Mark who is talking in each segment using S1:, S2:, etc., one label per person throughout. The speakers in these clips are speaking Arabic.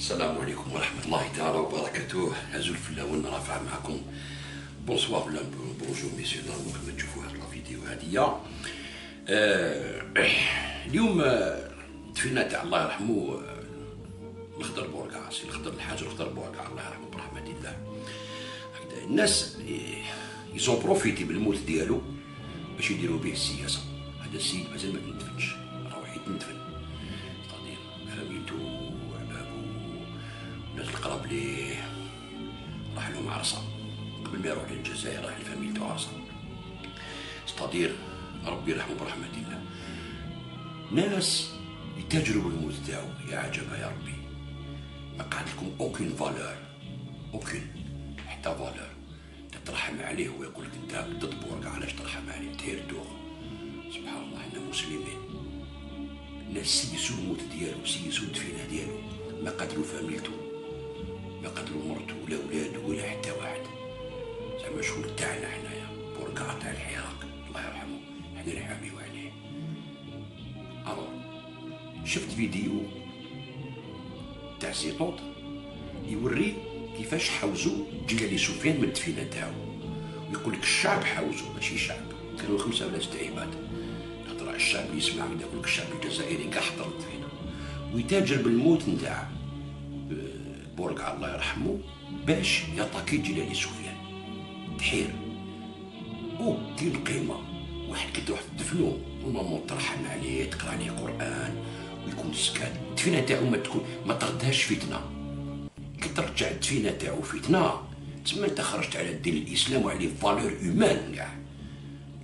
S1: السلام عليكم ورحمة الله تعالى وبركاته. هازو الفلا وانا رافع معكم. بونسوار ولا بونجور ميسيو دارمو كما تشوفوا هاد الفيديو هادية. اليوم دفينا تاع الله يرحمو الخضر بورقع، سي الخضر الحاج الخضر بورقع الله يرحمو برحمة الله. هكذا الناس يزون بروفيتي بالموت ديالو باش يديروا به السياسة. هذا السيد مازال ما تندفنش، راه يتندفن ستادير فاميلتو وعبابو الناس القراب ليه راح لهم عرصة قبل ما يروح للجزائر، راح لفاميلتو عرصة ستادير ربي يرحمه برحمة الله. ناس يتاجروا بالموت تاعو، يا عجبها يا ربي. ما قعد لكم اوكين فالور، اوكين حتى فالور تترحم عليه ويقول لك انت ضد بورقع، علاش ترحم عليه؟ تهير دوغ. سبحان الله، حنا مسلمين. الناس سيسوا الموت ديالو، سيسوا الدفينه ديالو، ما قتلوا فاميلتو، ما قتلوا مرتو ولا ولادو ولا حتى واحد. زعما شغل تاعنا حنايا بورقع تاع الحراق الله يرحمه، حنا نحاميو عليه. الوغ شفت فيديو تاع زيطوط يوري كيفاش حوزوا جلالي سفيان من الدفينه تاعو، ويقول لك الشعب حوزوا ماشي شعب، كانوا 5 ولا 6 عباد. خاطر الشعب اللي يسمع من يقول لك الشعب الجزائري كاع حضر الدفينه، ويتاجر بالموت نتاع بورقع الله يرحمه باش يطاكي جلالي سفيان. تحير وكاين قيمه واحد كي تروح تدفنو والمامون ترحم عليه، تقرا عليه قران ويكون سكات. الدفينه تاعو ما تردهاش فتنه. كي ترجع الدفينه تاعو فتنه تسمى انت خرجت على الدين الاسلام وعليه فالور هيومان كاع.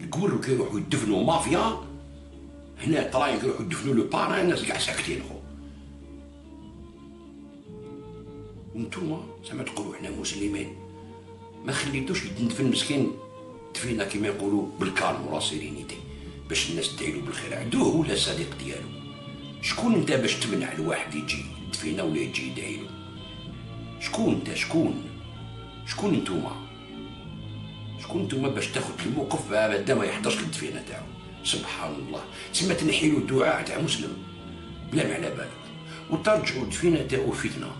S1: يقولوا كي يروحوا يدفنوا مافيا هنا طراين كي يروحوا يدفنوا لو باران الناس كاع ساكتين خو. وانتوما زعما تقولوا حنا مسلمين، ما خليتوش يدفن مسكين دفينه كيما يقولوا بالكالم ولا سيرينيتي باش الناس تدعيلو بالخير. عدوه ولا صديق ديالو. شكون انت باش تمنع الواحد يجي دفينه ولا يجي يدعيلو؟ شكون انت؟ شكون نتوما؟ شكون نتوما باش تاخذ الموقف بعدا ما يحضرش للدفينه تاعو؟ سبحان الله، تسمى تنحيلو الدعاء تاع مسلم بلا ما على بالك، وترجعوا الدفينه تاعو فتنه.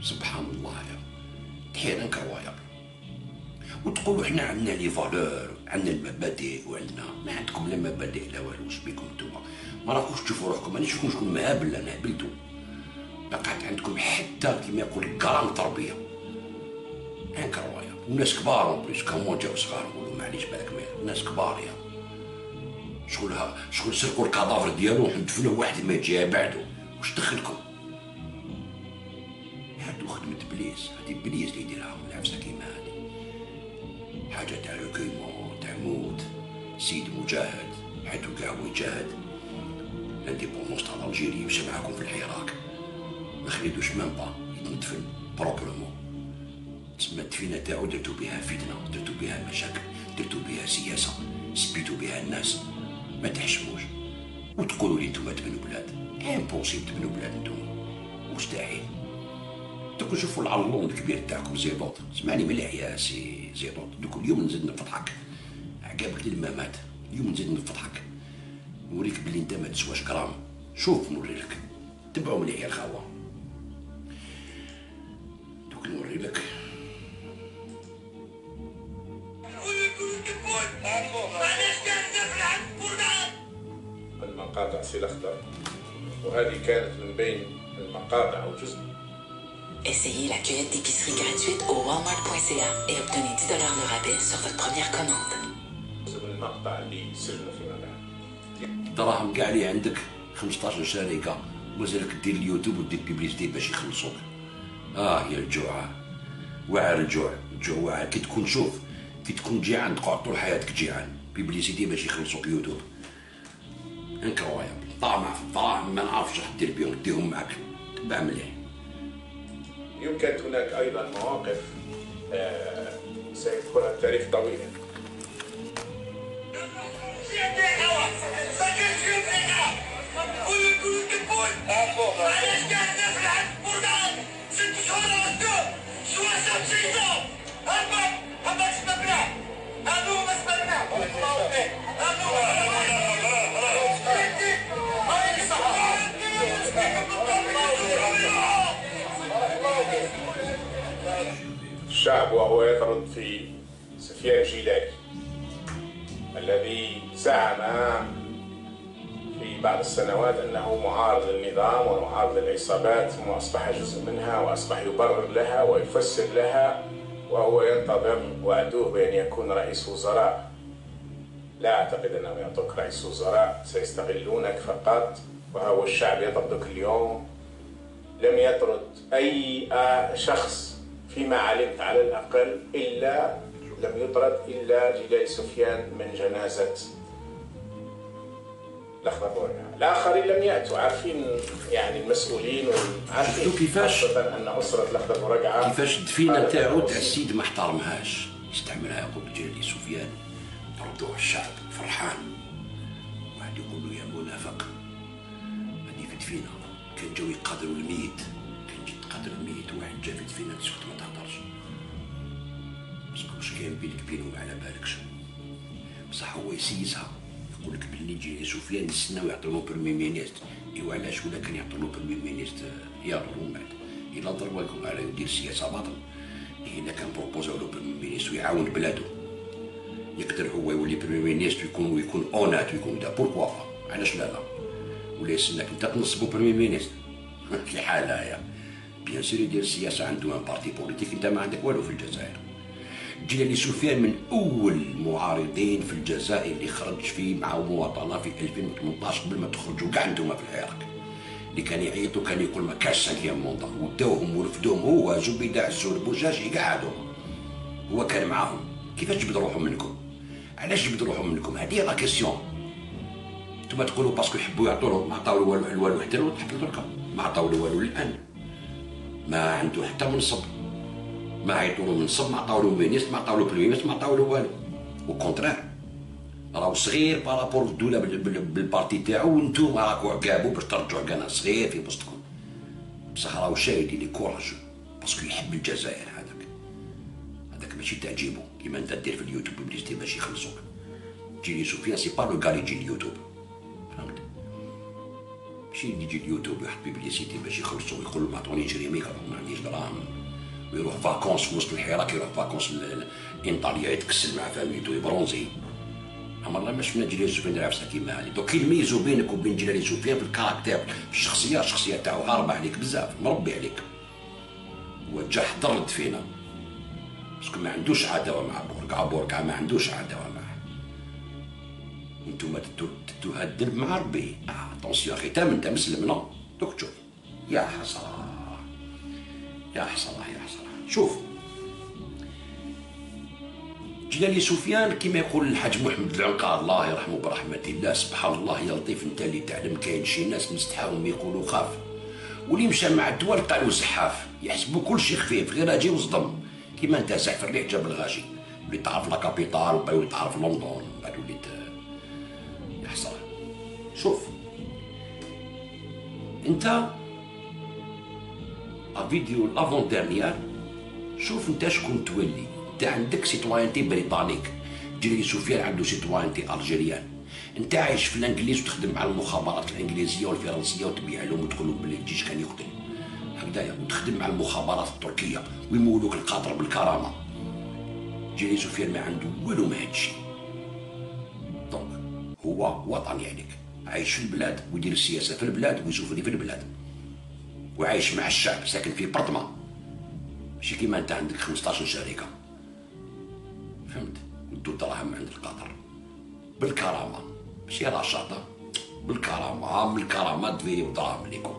S1: سبحان الله يا تحير انكرويابل. وتقولوا حنا عندنا لي فالور، عندنا المبادئ، وعندنا ما عندكم لا مبادئ لا والو. واش بيكم نتوما؟ ما راكوش تشوفوا روحكم، مانيش شكون مهابل، انا هبلتو. ما قعد عندكم حتى كيما يقول كرام تربيه انكرويابل. وناس كبار اون بليس كومون جاو صغار نقولوا معليش بالك ناس كبار يا شغل سرقوا الكادافر ديالو ندفنوه واحد ما يجي بعدو. واش دخلكم؟ هادو خدمة بليس، هادي بليس اللي يديرها العفسه كيما هادي. حاجه تاع ريكويمون تاع موت. سيد مجاهد حيتو كاع هو يجاهد لانديبوندونس تاع الجيري مشى معاكم في العراق، ما خليتوش ميم با يتندفن بروبرمون. تسمى الدفينه تاعو درتو بها فتنه، درتو بها مشاكل، درتو بها سياسه، سبيتو بها الناس. ما تحشموش وتقولوا لي نتوما تبنوا بلاد. امبوسيبل تبنوا بلاد نتوما، مستحيل. دوك نشوفوا العلون الكبير تاعكم زيطوط. اسمعني مليح يا سي زيطوط، دوك اليوم نزيد نفضحك عقابك للممات. اليوم نزيد نفضحك نوريك بلي انت ما تسواش كرام. شوف نوري لك، تبعوا مليح يا الخاوه. دوك نوري لك.
S2: المقاطع سي الاخضر، وهذه كانت من بين المقاطع او جزء.
S3: Essayez la cueillette d'épicerie gratuite au walmart.ca et obtenez $10 de rabais sur votre première commande.
S2: من المقطع اللي سجنوا فيما بعد.
S1: الدراهم كاع اللي عندك 15 شركه مازالك دير اليوتيوب ودير بيبليستي باش يخلصوك. يا الجوع، واعر الجوع واعر. كي تكون شوف كي تكون جيعان تقعد طول حياتك جيعان، بيبليسيتي باش يخلصوك يوتيوب. انكرويابل. طامع في الدراهم ما نعرفش راح دير بيهم، ديهم معاك تبع مليح.
S2: اليوم كانت هناك ايضا مواقف سيكون التاريخ طويلا. الشعب وهو يطرد في سفيان الجيلاني الذي زعم في بعض السنوات أنه معارض للنظام ومعارض للعصابات، وأصبح جزء منها وأصبح يبرر لها ويفسر لها، وهو ينتظر وعدوه بأن يكون رئيس وزراء. لا أعتقد أنهم يعطوك رئيس وزراء، سيستغلونك فقط. وهو الشعب يطردك اليوم. لم يطرد أي شخص فيما علمت على الأقل لم يطرد إلا جيلاني سفيان من جنازة الأخضر بورقع. الآخرين لم يأتوا، عارفين يعني المسؤولين عارفين
S1: كيفاش
S2: أن أسرة الأخضر بورقع
S1: كيفاش الدفينة تاعو تاع السيد ما احترمهاش، يستعملها يقول جيلاني سفيان طردوه الشعب فرحان. واحد يقول له يا منافق، هذه في دفينة كان جاو يقادروا الميت، كان جيت تقادر الميت واحد جا في دفينة تسكت ما تهضرش، باسكو واش كاين بينك بينو ما على بالكش. بصح هو يسيسها، يقول لك بلي جيلاني سفيان نستناو يعطونو برمي مينيست. ايوا علاش ولا كان يعطونو برمي مينيست يضرب ومن بعد الا ضربوا لكم على يدير سياسه باطل. الا كان بروبوزاو له برمي مينيست ويعاون بلادو، يقدر هو يولي برمي مينيست ويكون اونات ويكون دا بوركوا علاش لا ولا يستناك انت تنصبو برمي مينيست في حاله يا بيان سور يدير السياسه عنده ان بارتي بوليتيك، انت ما عندك والو في الجزائر. جيلاني سفيان من اول المعارضين في الجزائر اللي خرج فيه مع مواطنه في 2018 قبل ما تخرجوا كاع انتم في العراق، اللي كان يعيطوا كان يقول ما كاش سانكيام موندا، وداوهم ورفدوهم هو زبيده عزور بوجاجي قعدوا هو كان معاهم. كيفاش جبد روحهم منكم؟ علاش جبد روحهم منكم؟ هذه لا كيسيون. انتم تقولوا باسكو يحبوا يعطوا ما عطاو له والو حتى لو تحت دركا، ما عطاو له والو الان، ما عنده حتى منصب، ما عيطوا له منصب، ما عطاو له مينيست، ما عطاو له بريميست، ما عطاو له والو. وكونترير راهو صغير بارابور الدوله بالبارتي تاعو، وانتم راكو عقابو باش ترجعوا كان صغير في وسطكم. بصح راهو شايد اللي كوراجو باسكو يحب الجزائر. هذاك ماشي تعجبو كيما انت دير في اليوتيوب بليستي باش يخلصوك. جيلاني سفيان سي با لو كال يجي اليوتيوب، فهمت؟ ماشي يجي اليوتيوب يحط بيبليسيتي باش يخلصو ويقول ما عطونيش ريميك ما عنديش دراهم، ويروح فاكونس في وسط الحراك، يروح فاكونس لإيطاليا يتكسل مع فاميتو يبرونزي. اما الله ما شفنا جيلاني سفيان عفسه كيما هذه. دوك يميزوا بينك وبين جيلاني سفيان في الكاركتير، في الشخصيه تاعو هاربه عليك بزاف، مربي عليك. هو جا حضر الدفينه باسكو ما عندوش عداوه مع بورقع ما عندوش عداوه معاه. وانتم تدوها الدرب مع ربي. اتونسيون اخي تام انت مسلم نو دوك تشوف. يا حسره يا حسره يا حسره. شوف جيلاني سفيان كما يقول الحاج محمد العنقار الله يرحمه برحمه الله، سبحان الله يا لطيف انت اللي تعلم كاين شي ناس مستحاهم يقولوا خاف، واللي مشى مع الدول قالوا زحاف، يحسبوا كل شيء خفيف غير اجي وصدم. كيما انت زحف الريح جاب الغاشي، وليت تعرف لا كابيتال وبعد تعرف لندن بعد وليت يحصل. شوف انت الفيديو لافون ديرنيير، شوف انت شكون تولي. انت عندك سيتواينتي بريطانيك، جيلاني سفيان عنده سيتواينتي الجيريان. انت عايش في الانجليز وتخدم مع المخابرات الانجليزيه والفرنسيه وتبيع لهم وتقول لهم بلي الجيش كان يقتل هكذايا، وتخدم مع المخابرات التركيه ويمولوك القطر بالكرامه. جيلاني سفيان ما عنده والو من هادشي. دونك هو وطني عليك، عايش في البلاد ويدير السياسه في البلاد ويسوفني في البلاد، وعايش مع الشعب، ساكن في برطمان، ماشي كيما انت عندك 15 شركه، فهمت؟ ودو الدراهم عند القطر بالكرامه، ماشي رشاطه، بالكرامه، من الكرامه تفيريو دراهم ليكم.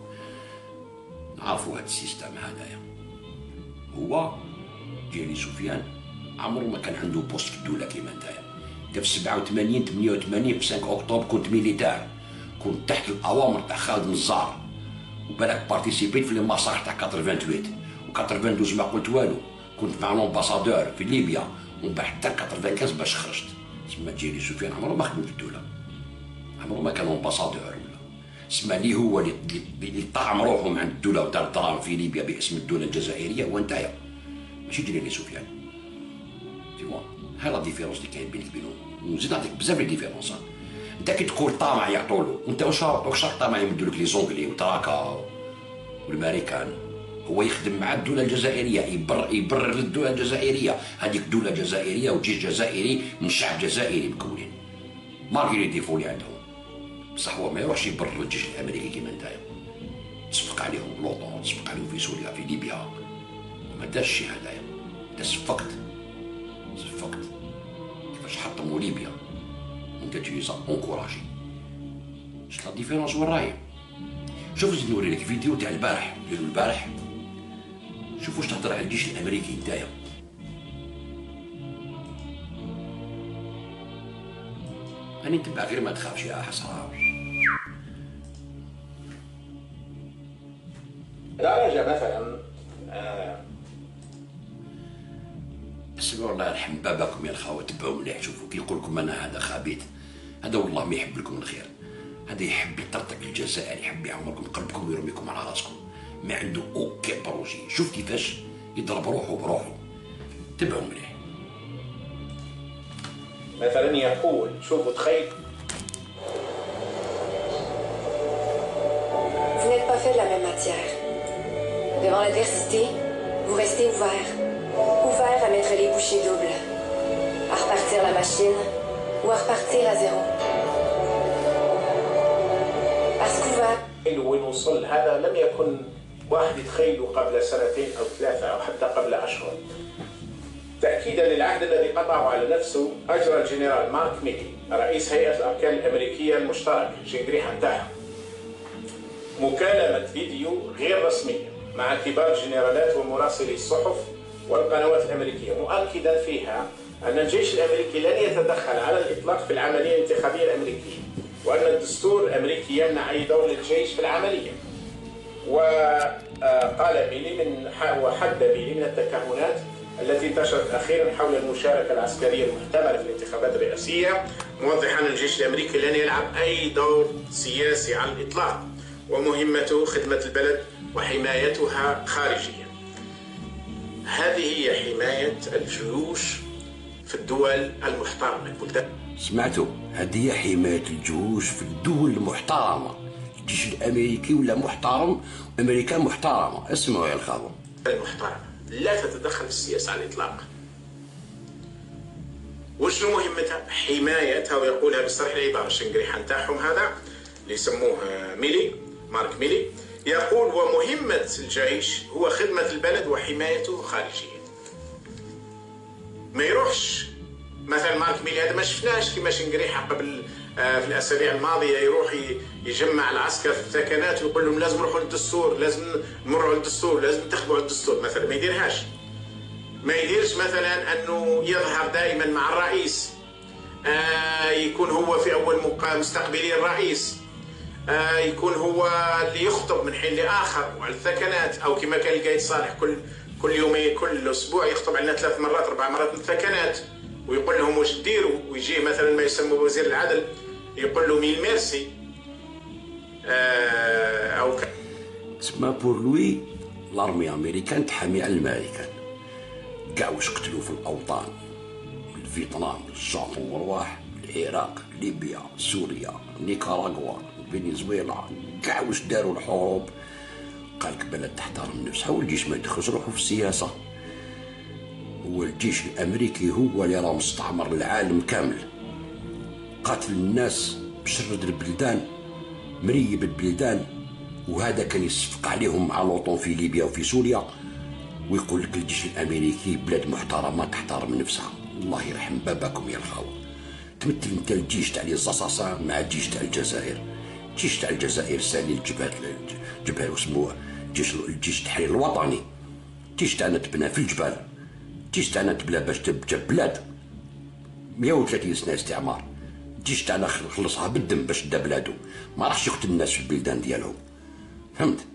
S1: نعرفوا هاد السيستم هذايا. هو جيلاني سفيان عمره ما كان عنده بوست في الدوله كيما نتايا. انت في 87 88 في 5 اكتوبر كنت ميليتار، كنت تحت الاوامر تاع خالد نزار، وبالك بارتيسيبيت في لي ماساكر تاع 88 و 92 ما قلت والو، كنت مع لومباسادور في ليبيا، ومن بعد حتى 95 باش خرجت. سما جيلاني سفيان عمره ما خدم في الدوله، عمره ما كان لومباسادور ولا سما لي هو اللي طعم روحهم عند الدوله ودار دراهم في ليبيا باسم الدوله الجزائريه هو نتايا، ماشي جيلاني سفيان. تيوا هاي لا ديفيرونس اللي كاين بينك وبينهم، ونزيد نعطيك بزاف لي ديفيرونس. انت كي تقول طامع يعطولو، وانت واش طامع يمدولك لي زونغلي وتراكا والامريكان، هو يخدم مع الدوله الجزائريه، يبرر للدوله الجزائريه هذيك دوله جزائريه وجيش جزائري من شعب جزائري مكونين مالغري لي ديفو اللي عندهم. بصح هو ما يروحش يبرر للجيش الامريكي كيما نتايا، تصفق عليهم لوطون، تصفق عليهم في سوريا في ليبيا، ما دارش الشيء هذايا. انت صفقت كيفاش حطموا ليبيا وانت تجي انكوراجي. شفت لا ديفيرونس وين راهي؟ شوف زيد نوري لك فيديو تاع البارح، ديالو البارح، شوف واش تهضر على الجيش الامريكي نتايا. راني نتبع غير ما تخافش يا حسرة.
S2: درجة مثلا
S1: اسمعوا الله يرحم باباكم يا الخوة، تبعوا مليح. شوفوا كي يقول لكم انا هذا خبيث، هذا والله ما يحب لكم الخير، هذا يحب يطرطق الجزائر، يحب يعمركم قلبكم ويرميكم على راسكم، ما عنده اوكي بروجي. شوف كيفاش يضرب روحه بروحه، تبعوا مليح.
S2: مثلا يقول، شوفوا تخيل،
S4: Vous n'êtes pas fait de la même matière. Devant l'adversité, vous restez ouvert. Ouvert à mettre les bouchées doubles. À repartir la machine ou à repartir à zéro. Parce qu'ouvert.
S2: وين وصل هذا لم يكن واحد يتخيله قبل سنتين أو ثلاثة أو حتى قبل أشهر. تأكيدا للعهد الذي قطعه على نفسه، أجرى الجنرال مارك ميلي رئيس هيئة الأركان الأمريكية المشتركة جنجريحا نتاعها مكالمة فيديو غير رسمية مع كبار جنرالات ومراسلي الصحف والقنوات الأمريكية، مؤكدا فيها أن الجيش الأمريكي لن يتدخل على الإطلاق في العملية الانتخابية الأمريكية، وأن الدستور الأمريكي يمنع أي دور للجيش في العملية. وقال ميلي وحد ميلي من التكهنات التي انتشرت أخيرا حول المشاركة العسكرية المحتملة في الانتخابات الرئاسية، موضحا أن الجيش الأمريكي لن يلعب أي دور سياسي على الإطلاق، ومهمته خدمة البلد وحمايتها خارجيا. هذه هي حماية الجيوش في الدول المحترمة.
S1: سمعتوا؟ هذه هي حماية الجيوش في الدول المحترمة. الجيش الأمريكي ولا محترم، أمريكا محترمة. اسمعوا يا الخاوة،
S2: المحترمة لا تتدخل في السياسة على الإطلاق. وشنو مهمتها؟ حمايتها، ويقولها بصريح العبارة الشنقريحة نتاعهم هذا اللي يسموه ميلي، مارك ميلي، يقول ومهمة الجيش هو خدمة البلد وحمايته خارجيا. ما يروحش مثلا مارك ميلي هذا ما شفناش كيما شنقريحة قبل في الأسابيع الماضية يروح يجمع العسكر في الثكنات ويقول لهم لازم نروحوا للدستور، لازم نمروا على الدستور، لازم ننتخبوا على الدستور مثلا. ما يديرهاش. ما يديرش مثلا أنه يظهر دائما مع الرئيس، يكون هو في أول مستقبلي الرئيس، يكون هو اللي يخطب من حين لآخر وعلى الثكنات، أو كما كان القايد صالح كل يومين كل أسبوع يخطب علينا 3 مرات 4 مرات من الثكنات ويقول لهم واش ديروا، ويجيه مثلا ما يسمى وزير العدل يقول له ميل ميرسي أو
S1: تسمى بور لوي لارمي أمريكان تحامي على الأمريكان. كاع واش قتلوا في الأوطان، فيتنام، الشام والرواح، العراق، ليبيا، سوريا، نيكاراغوا، فنزويلا، كاع واش داروا الحروب، قالك بلد تحترم نفسها والجيش ما يدخلش روحه في السياسة. هو الجيش الأمريكي هو اللي راه مستعمر العالم كامل، قاتل الناس، بشرد البلدان، مريب البلدان، وهذا كان يصفق عليهم مع لوطون في ليبيا وفي سوريا، ويقول لك الجيش الأمريكي بلاد محترمة تحترم نفسها. الله يرحم باباكم يا الخاوة. تمثل انت الجيش تاع لي زاساسا مع الجيش تاع الجزائر. الجيش تاع الجزائر سالي الجبال وسموه الجيش التحرير الوطني. الجيش تاعنا تبنى في الجبال، الجيش تاعنا تبنى باش تبقى بلاد 130 سنة استعمار. الجيش تاعنا خلصها بالدم باش دا بلادو، ما راحش يقتل الناس في البلدان ديالهم، فهمت؟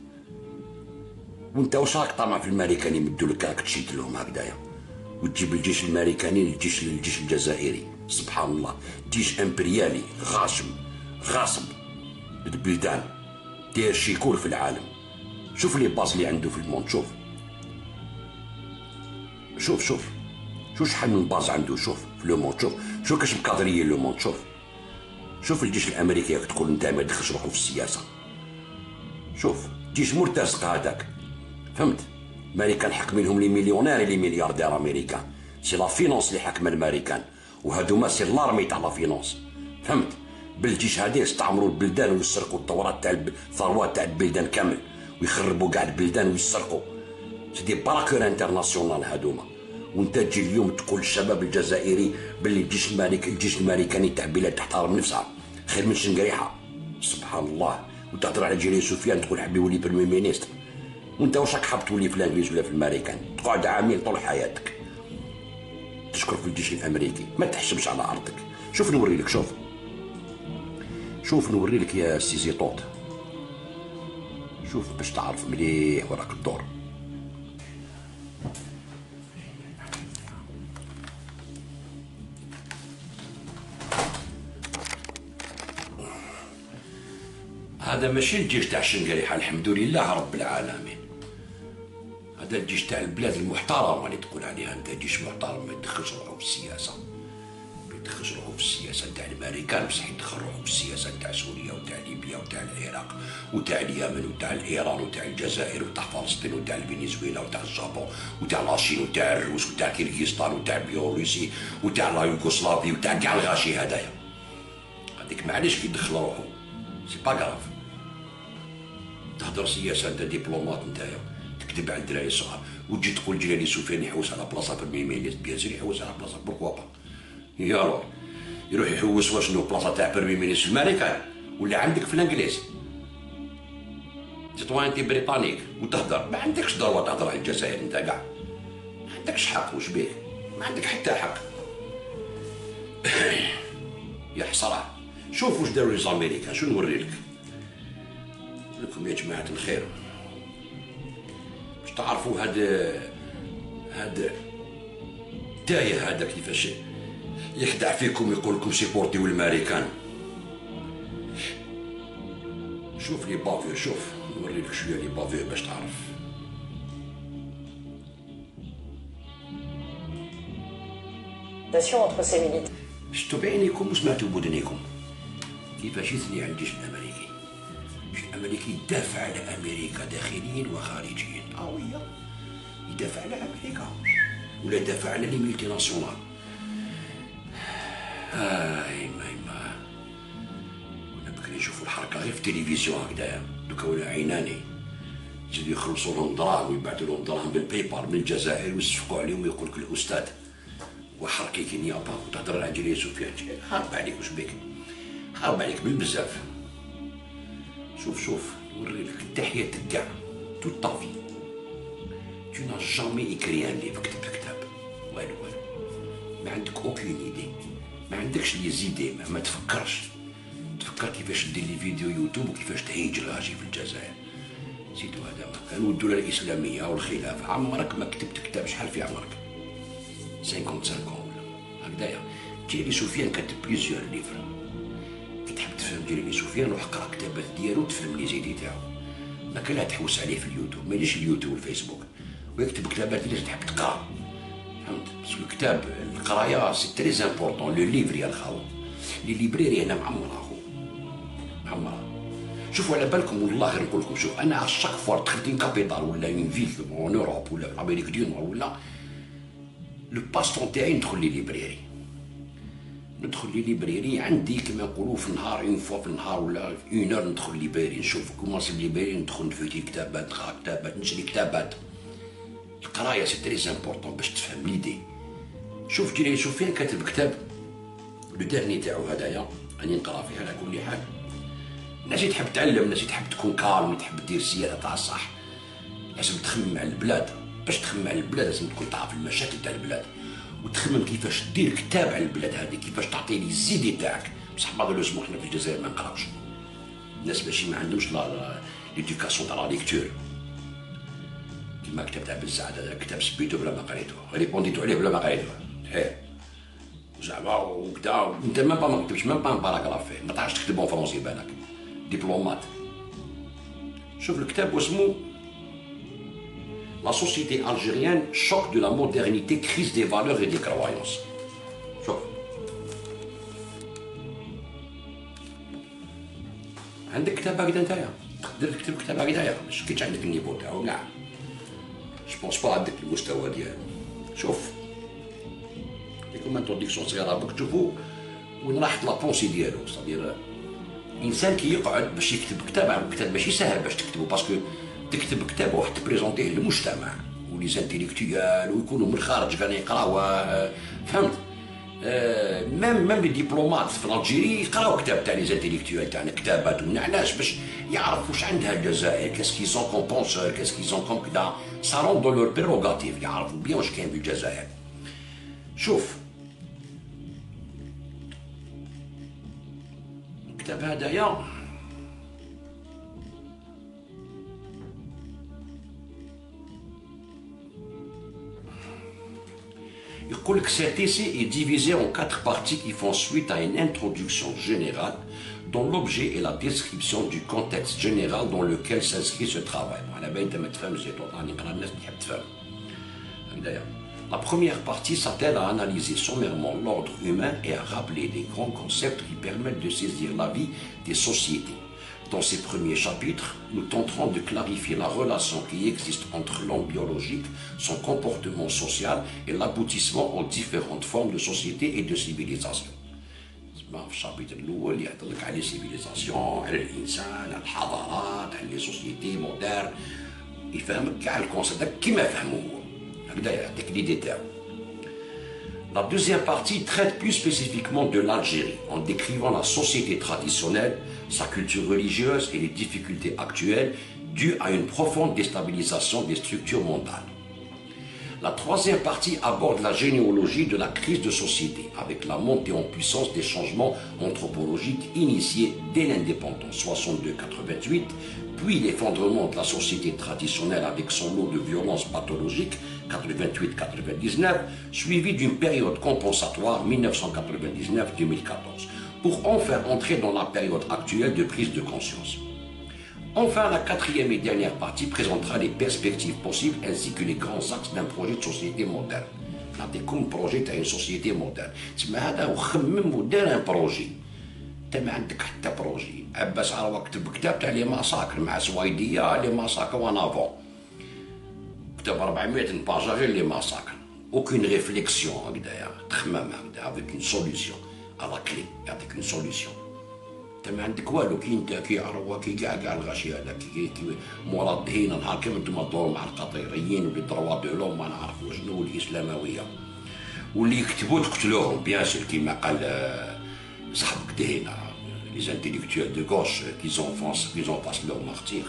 S1: وانت واش راك طامع في الامريكان يمدوا لك راك تشيد لهم هكذايا وتجيب الجيش الامريكاني للجيش الجزائري؟ سبحان الله، جيش امبريالي غاصب البلدان، داير شيكور في العالم. شوف لي باز اللي عنده في الموند، شوف شحال من باز عنده، شوف في لو موند، شوف كاش مكادريين لو موند، شوف الجيش الامريكي تقول انت ما يدخلش روحو في السياسه. شوف جيش مرتزق هذاك، فهمت؟ الماريكان حاكمينهم لي مليونير لي ملياردير امريكان، سي لا فينونس اللي حاكمه الماريكان، وهادوما سي لارمي تاع لا فينونس. فهمت؟ بالجيش هادي يستعمروا البلدان ويسرقوا الثروات تاع الثروات تاع البلدان كامل، ويخربوا كاع البلدان ويسرقوا. سي دي براكور انترناسيونال هادوما. وانت تجي اليوم تقول للشباب الجزائري باللي الجيش الامريكاني تاع بلاد تحترم نفسها خير من شنقريحه. سبحان الله. وتهضر على جيري سفيان تقول حبي يولي بريمي مينيستر، وانت واش راك حاب تولي في الانجليز ولا في الامريكان؟ تقعد عامل طول حياتك تشكر في الجيش الامريكي، ما تحسبش على ارضك. شوف نوري لك، شوف نوري لك يا سي زيطوط، شوف باش تعرف مليح وراك الدور. هذا ماشي الجيش تاع شنقريحة، الحمد لله رب العالمين. هذا الجيش تاع البلاد المحترمة اللي تقول عليها انت جيش محترم، ما يدخلش روحو في السياسة، ما يدخلش روحو في السياسة تاع الامريكان، بصح يدخل روحو في السياسة تاع سوريا وتاع ليبيا وتاع العراق وتاع اليمن وتاع ايران وتاع الجزائر وتاع فلسطين وتاع فنزويلا وتاع الجابون وتاع لاشين وتاع الروس وتاع كيرغيزستان وتاع بيلاروسي وتاع لا يوغوسلافي وتاع كاع الغاشي هذايا. هذيك معليش كي يدخل روحو سي با كراف. تهضر سياسه انت دبلومات نتايا، تكذب على الدراري الصغار وتجي تقول جلالي سفيان يحوس على بلاصه في الميمينيس، بيان سير يحوس على بلاصه، بوركوا با يالو يروح يحوس واشنو بلاصه تاع برمي مينيس في الامريكان ولا عندك في الانجليز. تطوان انت بريطانيك وتهضر، ما عندكش ضروه تهضر على الجزائر انت كاع، ما عندكش حق. واش بيه؟ ما عندك حتى حق. يا حسره. شوف واش داروا لي زاميريكان، شو نوري لك لكم يا جماعة الخير باش تعرفوا هاد تايه هذا كيفاش يخدع فيكم، يقول لكم سيبورتيو الامريكان. شوف لي بافيو، شوف نوري لك شويه لي بافيو باش تعرف. شفتوا بعينيكم وسمعتوا بودنيكم كيفاش يثني على الجيش الامريكي. الجيش الامريكي يدافع على امريكا داخليا وخارجيا، قويه يدافع على امريكا ولا يدافع على لي ملتي ناسيونال. هاي ما كنا بكري نشوفوا الحركه غير في التلفزيون هكذايا، دوكا ولا عيناني يزيدوا يخلصوا لهم دراهم ويبعثوا لهم دراهم بالبيبال من الجزائر ويصفقوا عليهم ويقول لك الاستاذ وحركي كي نيابا وتهضر على جليل سفيان. خارب عليك واش بك، خارب عليك بالبزاف. شوف نوري لك التحية تاع توت طافي. tu n'as jamais écrit un livre، كتبت كتاب والو ما عندك اوكين ايدي، ما عندكش لي زيدي، ما تفكر كيفاش دير لي فيديو يوتيوب وكيفاش تهيج الغاشي في الجزائر. سيتو هذا كانوا الدولة الإسلامية والخلافة. عمرك ما كتبت كتاب، شحال في عمرك؟ 55 ولا هكذايا. جيري سفيان كتب بليزيور ليفر. كي تحب تفهم جيري سفيان روح اقرا كتابات ديالو تفهم لي زيدي تاعو. ما كان لا تحوس عليه في اليوتيوب، ماليش اليوتيوب والفيسبوك، ويكتب كتابات اللي تحب تقرا. فهمت؟ باسكو الكتاب القرايه سي تري امبورطون. لو ليفر يا الخاو، لي ليبريري هنا معمره اخو، معمره. شوفوا على بالكم والله غير نقول لكم، شوف انا على شاك فوا دخلت ان كابيتال ولا اون فيل اون اوروب ولا في امريك دو نور ولا لو باستون تاعي ندخل لي ليبريري، عندي كما نقولوا في النهار اون فوا في النهار ولا اون اور ندخل ليبريري نشوف كومونسي ليبريري، ندخل نفوتي كتابات، نقرا كتابات، نشري كتابات. القرايه سي تري امبورطون باش تفهم ليدي. شوف جيري سفيان كاتب كتاب لو ديرني تاعو هدايا راني نقرا فيه على كل حال. الناس اللي تحب تعلم، الناس اللي تحب تكون كالم، تحب دير سياسه تاع الصح، لازم تخمم على البلاد. باش تخمم على البلاد لازم تكون تعرف المشاكل تاع البلاد وتخمم كيفاش دير كتاب على البلاد هذه، كيفاش تعطي لي الزيدي تاعك. بصح بعض الاسبوع حنا في الجزائر ما نقراوش، الناس ماشي ما عندهمش ليدوكاسيون تاع لا ليكتور. كيما كتاب تاع بالسعد هذا كتاب سبيتو بلا ما قريتو، ريبونديتو عليه بلا ما قريتو، صحيح زعما وكدا انت ما كتبتش ما باراغراف فيه، ما تعرفش تكتبو فرونسي بالك دبلومات. شوف الكتاب واسمو La société algérienne, choc de la modernité, crise des valeurs et des croyances. شوف عندك كتاب هكذا نتايا، تقدر تكتب كتاب هكذايا، باش كيتش عندك النيفو تاعو كاع جو بونس با عندك المستوى ديالو. شوف ديكم انتروديكسيون صغيره باك تشوفوا وين راحت لابونسي ديالو. صدير الانسان كي يقعد باش يكتب كتاب، الكتاب ماشي ساهل باش تكتبه، باسكو تكتب كتاب واحد تبريزونتيه للمجتمع ولي زانتيليكتويال ويكونوا من الخارج كاع يقراوه، فهمت؟ ميم لي ديبلومات في الجيري يقراو كتاب تاع لي زانتيليكتويال تاعنا، كتاباتهم علاش؟ باش يعرفوا واش عندها الجزائر، كاسكي سون كوم بونسور، كاسكي سون كوم كدا، سا رون دو لور بيروغاتيف، يعرفوا بيان واش كاين في الجزائر. شوف الكتاب هدايا يقول لك cet essai est divisé en 4 parties qui font suite à une introduction générale dont l'objet est la description du contexte général dans lequel s'inscrit ce travail. La première partie s'attelle à analyser sommairement l'ordre humain et à rappeler les grands concepts qui permettent de saisir la vie des sociétés. Dans ces premiers chapitres, nous tenterons de clarifier la relation qui existe entre l'homme biologique, son comportement social et l'aboutissement aux différentes formes de société et de civilisation. في الشابيتر الاول يهضر لك على سيفيليزاسيون، على الانسان، على الحضارات، على لي سوسيتي مودرن، يفهمك كاع الكونسيبت كيما فهمو هو، هكذا يعطيك ليدي تاعو. La deuxième partie traite plus spécifiquement de l'Algérie, en décrivant la société traditionnelle, sa culture religieuse et les difficultés actuelles dues à une profonde déstabilisation des structures mondiales. La troisième partie aborde la généalogie de la crise de société, avec la montée en puissance des changements anthropologiques initiés dès l'indépendance 62-88, puis l'effondrement de la société traditionnelle avec son lot de violences pathologiques 88-99, suivi d'une période compensatoire 1999-2014, pour enfin entrer dans la période actuelle de prise de conscience. Enfin, la quatrième et dernière partie présentera les perspectives possibles ainsi que les grands axes d'un projet de société moderne. نعطيكم بروجي تاع une société moderne. تسمى هذا وخمم ودار ان بروجي. انت ما عندك حتى بروجي. عباس عروة كتب كتاب تاع لي ماساكر مع سويدية، لي ماساكر وانافون. كتب 400 باجا غير لي ماساكر. aucune réflexion هكذايا، تخمم هكذا avec une solution à la clé، يعطيك une solution. انت ما عندك والو، كي انت كي عروه كي كاع الغاشي هذا كي مراد هنا نهار كامل انتم تدوروا مع القطيريين ولي دروا دو لوم ما نعرفوا شنو الاسلامويه واللي يكتبوا تقتلوهم بيان سور كيما قال صاحبك دهينا لي زانتيليكتويال دو غوش كيزون باس لور مارتير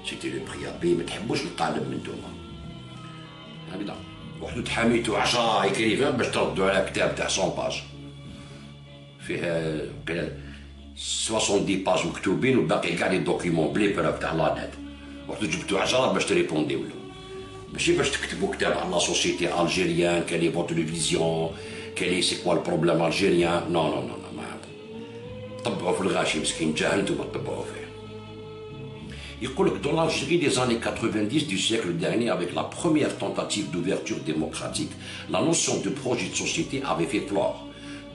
S1: سيتي لو بريابي، ما تحبوش القالب من نتوما هكذا. وحدو تحاميتو 10 ايكريفان باش تردوا على كتاب تاع 100 باج فيه 70 باج مكتوبين وباقي كاع لي دوكيمون بلي بروف تاع لانيت، وحدو جبتو 10 باش تريبونديو له، ماشي باش تكتبوا كتاب على لا سوسيتي الجيريان كالي فو تلفزيون كالي سي كوا البروبليم الجيريان. نو نو نو ما طبعوا في الغاشي مسكين جاهل نتوما تطبعوا فيه. يقول لك dans l'Algérie des années 90 du siècle dernier, avec la première tentative d'ouverture démocratique, la notion de projet de société avait fait flore.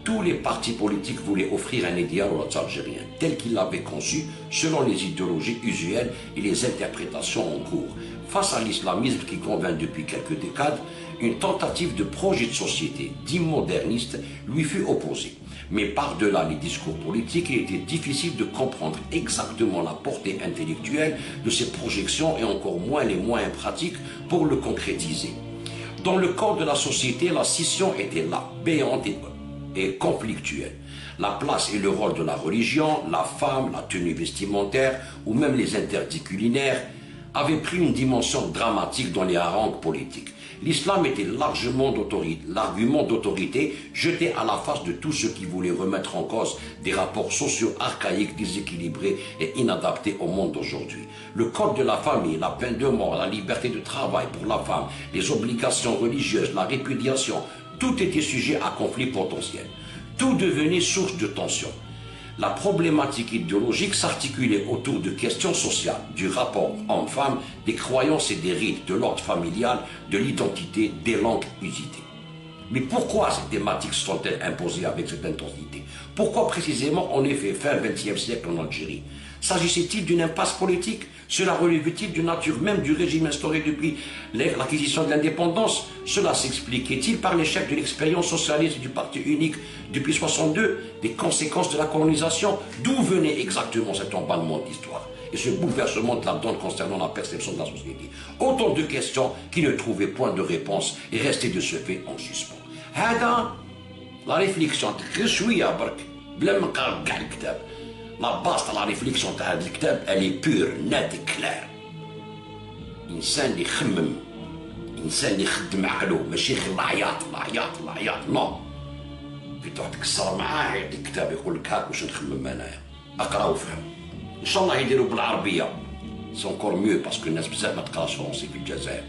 S1: Tous les partis politiques voulaient offrir un idéal aux Algériens, tel qu'ils l'avaient conçu, selon les idéologies usuelles et les interprétations en cours. Face à l'islamisme qui convainc depuis quelques décades, une tentative de projet de société, dit moderniste, lui fut opposée. Mais par-delà les discours politiques, il était difficile de comprendre exactement la portée intellectuelle de ces projections et encore moins les moyens pratiques pour le concrétiser. Dans le corps de la société, la scission était là, béante et conflictuelle. La place et le rôle de la religion, la femme, la tenue vestimentaire ou même les interdits culinaires avaient pris une dimension dramatique dans les harangues politiques. L'islam était l'argument d'autorité jeté à la face de tous ceux qui voulaient remettre en cause des rapports sociaux archaïques, déséquilibrés et inadaptés au monde d'aujourd'hui. Le code de la famille, la peine de mort, la liberté de travail pour la femme, les obligations religieuses, la répudiation, tout était sujet à conflit potentiel. Tout devenait source de tension. La problématique idéologique s'articulait autour de questions sociales, du rapport homme-femme, des croyances et des rites, de l'ordre familial, de l'identité, des langues usitées. Mais pourquoi ces thématiques sont-elles imposées avec cette intensité? Pourquoi précisément, en effet, fin XXe siècle en Algérie? S'agissait-il d'une impasse politique? Cela relevait-il de nature même du régime instauré depuis l'acquisition de l'indépendance? Cela s'expliquait-il par l'échec de l'expérience socialiste du parti unique depuis 62, des conséquences de la colonisation? D'où venait exactement cet emballement d'histoire et ce bouleversement de la donne concernant la perception de la société? Autant de questions qui ne trouvaient point de réponse et restaient de ce fait en suspens. La réflexion شويه برك بلا ما نقرا كاع الكتاب. لا باس تاع لا ريفليكسيون تاع هذا الكتاب الي بور نات كلار. انسان اللي يخمم، انسان اللي يخدم عقله، ماشي غير العياط نو. كي تروح تكسر معاه يعطيك كتاب يقول لك هاك واش نخمم انايا، اقرا وفهم. ان شاء الله يديروا بالعربيه سي انكور ميو باسكو الناس بزاف ما تقراش فرونسي في الجزائر.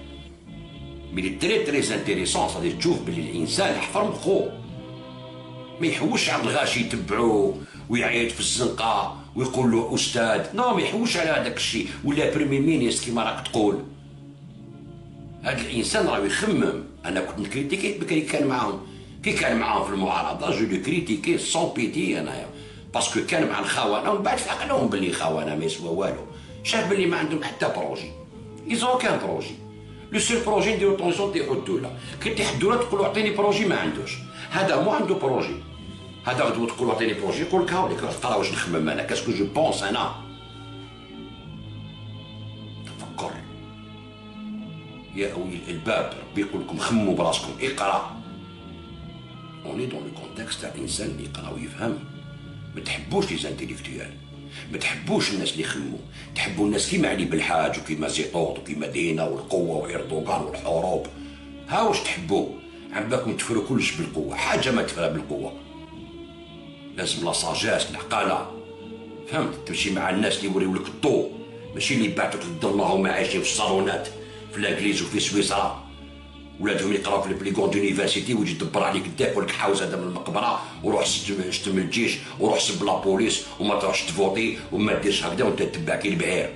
S1: مي لي تري انتيريسون صافي تشوف بلي الانسان يحفر مخو، ما يحوش على الغاشي يتبعوه ويعيط في الزنقه ويقول له استاذ. نو ما يحوش على هذاك الشيء ولا بريمي مينيس كيما راك تقول. هذا الانسان راه يخمم. انا كنت نكريتيكي بكري كان معاهم في المعارضه جو لو كريتيكي سون بيتي انايا باسكو كان مع الخونه ومن بعد فعقلهم باللي خونه ما يسوى والو. شاف باللي ما عندهم حتى بروجي. ايزون كان بروجي. لو سول بروجي نديرو طونسيون تيحو الدوله. كي تيح الدوله تقولوا عطيني بروجي ما عندوش. هذا مو عنده بروجي. هذا غدوه تقول عطيني بروجي يقول لك هاوليك تقرا واش نخمم انا كاسكو جو بونس انا. تفكر يا اولي الباب ربي يقول لكم خموا براسكم اقرا. اوني دون لو كونتكست تاع الانسان اللي يقرا ويفهم. ما تحبوش لي زانتيليكتويال، ما تحبوش الناس اللي يخموا، تحبوا الناس كيما علي بالحاج وكيما زيطوط وكيما دينا والقوه واردوغان والحروب. ها واش تحبوا؟ عباكم تفروا كلش بالقوه، حاجه ما تفرى بالقوه. لازم لا ساجاس العقاله. فهمت؟ تمشي مع الناس اللي يوريو لك الضوء، ماشي اللي يبعثوك للظلمه هما عايشين في الصالونات في الانجليز وفي سويسرا. ولادهم يقراو في البليغون دونيفرسيتي ويجي يدبر عليك الداك يقول لك حاوز هذا من المقبره وروح شتم الجيش وروح سب لابوليس وما تروحش تفوتي وما ديرش هكذا وانت تتبع كي البعير.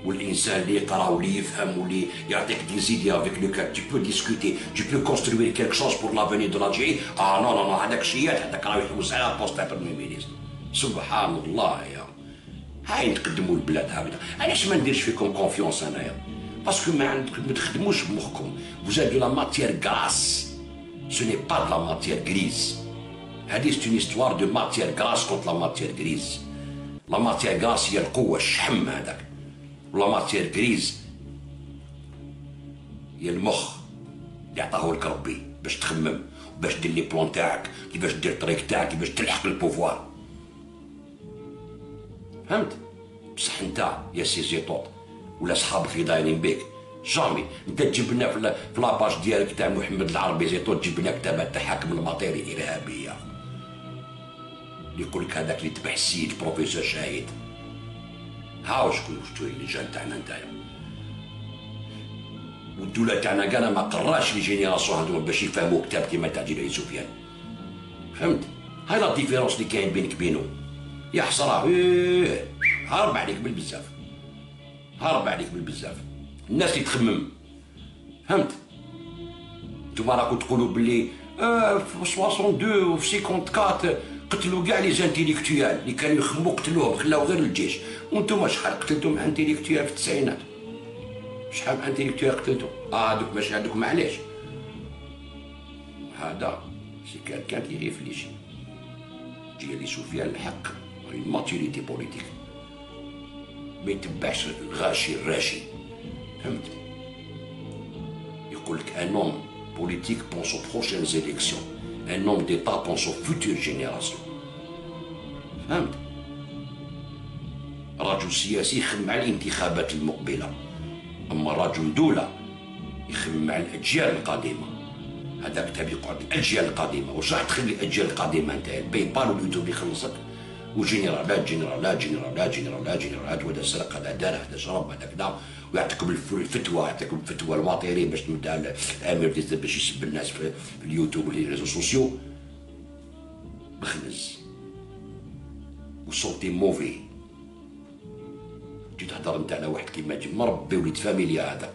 S1: والانسان اللي يقرا واللي يفهم واللي يعطيك دي زيدي افيك لو كاب tu peux discuter, tu peux construire quelque chose pour l'avenir de l'Algérie. نو هذاك شيات هذاك راه يحوس على بوست تاع بريمي مينيستر. سبحان الله يا هاي نقدموا البلاد هكذا. علاش ما نديرش فيكم كونفيونس انايا؟ باسكو ما تخدموش بمخكم. vous avez de la matière grasse, ce n'est pas de la matière grise. هذه c'est une histoire de matière grasse contre la matière grise. la matière grasse هي القوه الشحم هذاك، ولا ماتير غريز هي المخ اللي عطاه لك ربي باش تخمم باش دير لي بلون تاعك، كيفاش دير الطريق تاعك، كيفاش تلحق البوفوار. فهمت؟ بصح انت يا سي زيطوط ولا صحابك اللي دايرين بيك جامي انت تجيب لنا في لاباج ديالك تاع محمد العربي زيطوط تجيب لنا كتابات تاع حاكم المطيري الارهابيه اللي يقول لك هذاك اللي تبع السيد بروفيسور شاهد. ها شكون اللجان تاعنا نتايا؟ والدوله تاعنا كاع ما قراش لي جينيراسيون هذوما باش يفهموا كتاب كيما تاع جيل سفيان. فهمت؟ هاي لا ديفيرونس اللي كاين بينك بينهم. يا حسره هارب عليك بالبزاف، هارب عليك بالبزاف. الناس اللي تخمم. فهمت؟ نتوما راكم تقولوا باللي في 62 وفي 54 قتلوا كاع لي زانتيليكتويال اللي كانوا يخموا قتلوهم خلاو غير الجيش. وانتم شحال قتلتم انتيليكتويال في التسعينات؟ شحال انتيليكتويال قتلتم؟ هذوك ماشي هذوك معليش. هذا سي كان يريفليشي. جيل سفيان الحق الماتوريتي بوليتيك ما يتبعش الغاشي الراشي. فهمت؟ يقول لك ان هوم بوليتيك بونس aux prochaines élections, un homme d'État pense aux futures générations. فهمت؟ رجل سياسي يخمم على الانتخابات المقبله، اما رجل دوله يخمم على الاجيال القادمه. هذا كتاب يقعد الاجيال القادمه. واش راح تخلي الاجيال القادمه نتاع الباي بال واليوتيوب يخلصك وجنرالات جنرالات جنرالات جنرالات جنرالات وهذا سرق هذا دار هذا شرب هذا كذا ويعطيكم الفتوى، يعطيكم الفتوى الواطيري باش تمد الامير باش يسب الناس في اليوتيوب ولي ريزو سوسيو. مخنز وصوتي موفي. تجي تهضر انت على واحد كيما مربي وليد فاميليا هذاك.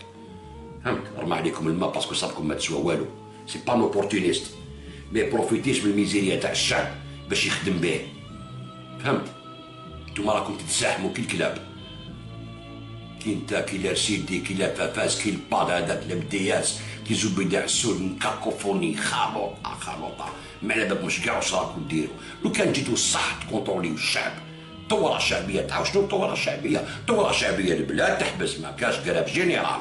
S1: فهمت؟ رمى عليكم الماء باسكو صابكم ما تسوى والو. سي با نوبورتونيست ما يبروفيتيش من الميزيريا تاع الشعب باش يخدم به. فهمت؟ نتوما راكم تتزاحموا كي الكلاب، كي انت كي لارسيدي كي لافافاس كي الباد هذاك الامتياز كي زبيدة عسول كاكوفوني خالوطه ما على بالكمش كاع واش راكم ديروا. لو كان جيتو صح تكونتروليو الشعب، الثوره الشعبيه تاع شنو الثوره الشعبيه؟ الثوره الشعبيه البلاد تحبس، ما كاش كراف جينيرال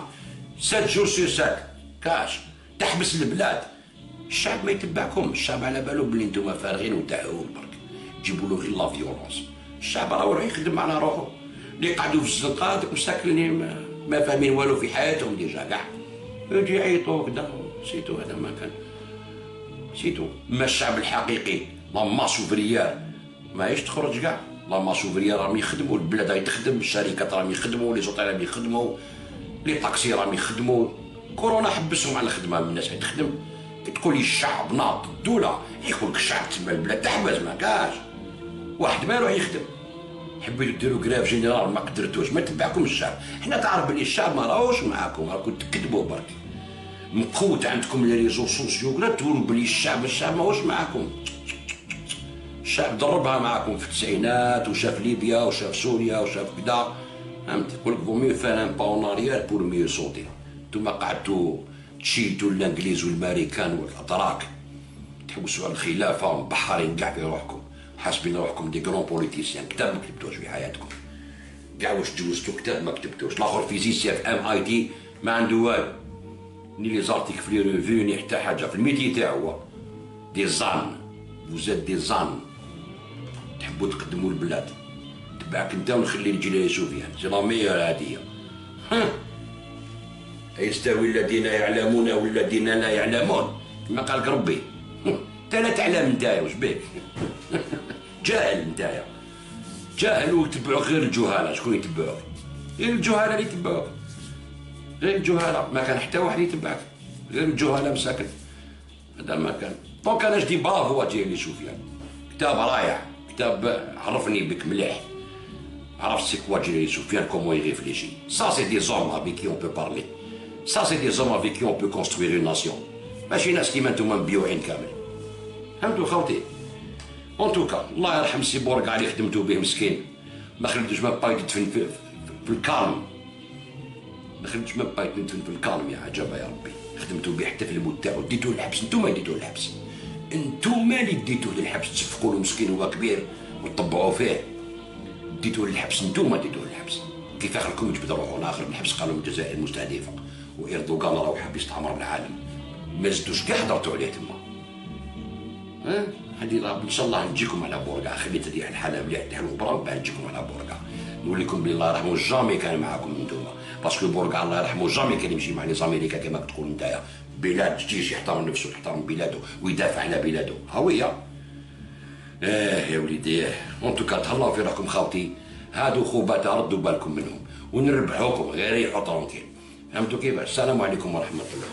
S1: 7 جور سور 7 كاش تحبس البلاد. الشعب ما يتبعكم، الشعب على بالو بلي نتوما فارغين وتاعون برك تجيبوا له غير لا فيولونس. الشعب راه يروح يخدم على روحه، اللي قعدوا في الزنقه هذوك مساكنين ما فاهمين والو في حياتهم ديجا كاع يجي يعيطوا كدا سيتو. هذا ما كان سيتو. ما الشعب الحقيقي لا ماس اوفريير ماهيش تخرج كاع، لا ماس اوفريير راهم يخدموا، البلاد راهي تخدم، الشركات راهم يخدموا، لي زوطيل راهم يخدموا، لي طاكسي راهم يخدموا. كورونا حبسهم على الخدمه، الناس راهي تخدم. كي تقول لي الشعب ناض الدوله يقول لك الشعب تما البلاد تحبس ما كاش، واحد ما يروح يخدم. حبيتوا ديروا كراف جينيرال ما قدرتوش، ما تبعكم الشعب. حنا تعرف بلي الشعب ما راهوش معاكم، راكم تكذبوا برك. مقود عندكم لي ريزو سوسيو كدا تقولوا بلي الشعب ماهوش معاكم. الشعب ضربها معاكم في التسعينات وشاف ليبيا وشاف سوريا وشاف كدا، فهمت؟ يقول لك فو ميو فان ان با اون اريير بور ميو سوتي. نتوما قعدتوا تشيتوا الانجليز والامريكان والاتراك تحوسوا على الخلافه ومبحرين كاع في روحكم، حاسبين روحكم دي كرون بوليتيسيان. كتاب ما كتبتوش في حياتكم كاع، واش تجوزتوا كتاب ما كتبتوش. الاخر فيزيسيان في ام اي تي ما عنده والو، ني لي زارتيك في لي ريفيو ني حتى حاجه في الميتي تاعو هو دي زان. فوزات دي زان تحبوا تقدموا البلاد، تبعك انت ونخلي الجيل سفيان سي لا ميور هاديه. يستوي الذين يعلمون والذين لا يعلمون كما قال لك ربي. انت لا تعلم نتايا واش بيك؟ جاهل نتايا، جاهل ويتبعوك غير الجهاله. شكون يتبعوك؟ غير الجهاله اللي يتبعوك، غير الجهاله. ما كان حتى واحد يتبعك غير الجهاله مساكن. هذا ما كان. دونك انا جدي برافو جاي سفيان، كتاب رائع، كتاب عرفني بك مليح، عرفت سي كوا جيري سفيان كومون يريفليشي. سا سي دي زوم افيك كي اون بو بارلي، سا سي دي زوم افيك كي اون بو كونستروير اون ناسيون، ماشي ناس كيما نتوما مبيوعين كامل. فهمتوا خوتي؟ اون توكا الله يرحم سي بورقع اللي خدمتو به مسكين، ما خليتوش ما با يدفن في الكالم، ما خليتوش ما با يدفن في الكالم. يا عجبا يا ربي، خدمتو به حتى في الموت تاعو، ديتوه للحبس. نتوما ديتوه للحبس، انتوما اللي ديتوه للحبس، تصفقوا له مسكين هو كبير وتطبعوا فيه، ديتوه للحبس. نتوما ديتوه للحبس. كيف اخركم جبد روحو اخر من الحبس، قالوا من الجزائر المستهدفه، واردوغان راه حاب يستعمر العالم، ما زدتوش كاع هضرتوا عليه تما. هذه ان شاء الله نجيكم على بورقع، خليت هذه الحاله مليح تاع الغبره وبعد نجيكم على بورقع نقول لكم بلي الله يرحمه جامي كان معاكم نتوما، باسكو بورقع الله يرحمه جامي كان يمشي مع لي زاميريكا كما تقول نتايا. بلاد جيش يحترم نفسه يحترم بلاده ويدافع على بلاده هويه. يا وليدي اون توكا تهلاو في روحكم خاوتي، هادو خوبات ردوا بالكم منهم ونربحوكم غير يحطوا ترونكيل. فهمتوا كيفاش؟ السلام عليكم ورحمه الله.